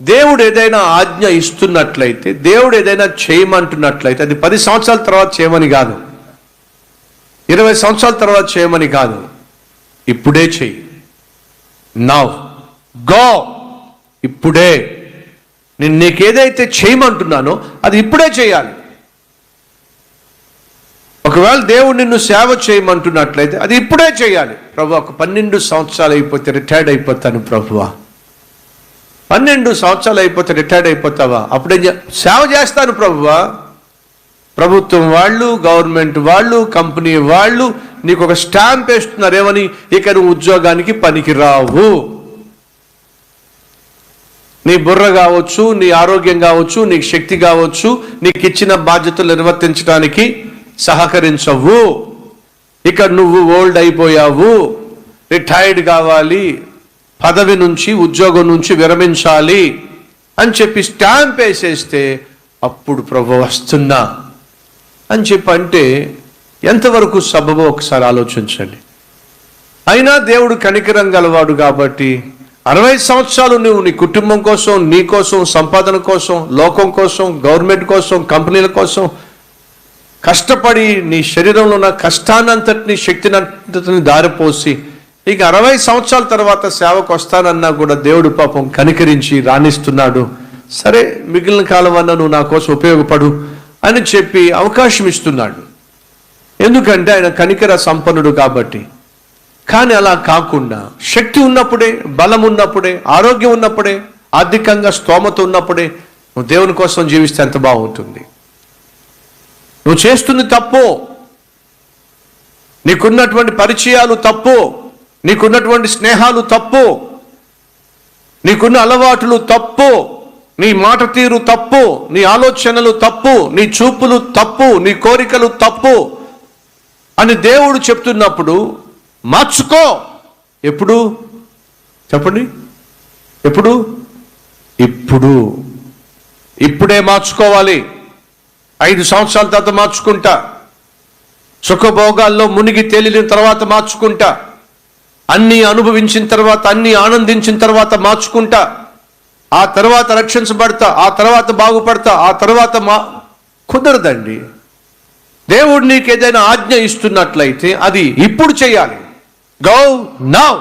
దేవుడు ఏదైనా ఆజ్ఞ ఇస్తున్నట్లయితే, దేవుడు ఏదైనా చేయమంటున్నట్లయితే అది 10 సంవత్సరాల తర్వాత చేయమని కాదు, 20 సంవత్సరాల తర్వాత చేయమని కాదు, ఇప్పుడే చెయ్యి. నౌ గో, ఇప్పుడే. నేను నీకేదైతే చేయమంటున్నానో అది ఇప్పుడే చేయాలి. ఒకవేళ దేవుడు నిన్ను సేవ చేయమంటున్నట్లయితే అది ఇప్పుడే చేయాలి. ప్రభు, ఒక 12 సంవత్సరాలు అయిపోతే రిటైర్డ్ అయిపోతాను ప్రభువా. 12 సంవత్సరాలు అయిపోతే రిటైర్డ్ అయిపోతావా? అప్పుడే సేవ చేస్తాను ప్రభువా. ప్రభుత్వం వాళ్ళు, గవర్నమెంట్ వాళ్ళు, కంపెనీ వాళ్ళు నీకు ఒక స్టాంప్ వేస్తున్నారు ఏమని, ఇక నువ్వు ఉద్యోగానికి పనికి రావు. నీ బుర్ర కావచ్చు, నీ ఆరోగ్యం కావచ్చు, నీకు శక్తి కావచ్చు, నీకు ఇచ్చిన బాధ్యతలు నిర్వర్తించడానికి సహకరించవు. ఇక నువ్వు ఓల్డ్ అయిపోయావు, రిటైర్డ్ కావాలి, పదవి నుంచి ఉద్యోగం నుంచి విరమించాలి అని చెప్పి స్టాంప్ వేసేస్తే అప్పుడు ప్రభు వస్తున్నా అని చెప్పి అంటే ఎంతవరకు సబబో ఒకసారి ఆలోచించండి. అయినా దేవుడు కనికరం గలవాడు కాబట్టి 60 సంవత్సరాలు నువ్వు నీ కుటుంబం కోసం, నీ కోసం, సంపాదన కోసం, లోకం కోసం, గవర్నమెంట్ కోసం, కంపెనీల కోసం కష్టపడి నీ శరీరంలో ఉన్న కష్టానంతటిని, శక్తినంతటిని దారిపోసి ఇక 60 సంవత్సరాల తర్వాత సేవకు వస్తానన్నా కూడా దేవుడు పాపం కనికరించి రాణిస్తున్నాడు. సరే, మిగిలిన కాలం అన్నా నువ్వు నా కోసం ఉపయోగపడు అని చెప్పి అవకాశం ఇస్తున్నాడు. ఎందుకంటే ఆయన కనికర సంపన్నుడు కాబట్టి. కానీ అలా కాకుండా శక్తి ఉన్నప్పుడే, బలం ఉన్నప్పుడే, ఆరోగ్యం ఉన్నప్పుడే, ఆర్థికంగా స్తోమత ఉన్నప్పుడే నువ్వు దేవుని కోసం జీవిస్తే ఎంత బాగుంటుంది. నువ్వు చేస్తుంది తప్పు, నీకున్నటువంటి పరిచయాలు తప్పు, నీకున్నటువంటి స్నేహాలు తప్పు, నీకున్న అలవాటులు తప్పు, నీ మాట తీరు తప్పు, నీ ఆలోచనలు తప్పు, నీ చూపులు తప్పు, నీ కోరికలు తప్పు అని దేవుడు చెప్తున్నప్పుడు మార్చుకో. ఎప్పుడు చెప్పండి? ఎప్పుడు? ఇప్పుడే మార్చుకోవాలి. 5 సంవత్సరాల తర్వాత మార్చుకుంటా, సుఖభోగాల్లో మునిగి తేలిన తర్వాత మార్చుకుంటా, అన్నీ అనుభవించిన తర్వాత, అన్నీ ఆనందించిన తర్వాత మార్చుకుంటా, ఆ తర్వాత రక్షించబడతా, ఆ తర్వాత బాగుపడతా, ఆ తర్వాత కుదరదండి. దేవుడు నీకు ఏదైనా ఆజ్ఞ ఇస్తున్నట్లయితే అది ఇప్పుడు చేయాలి. Go now.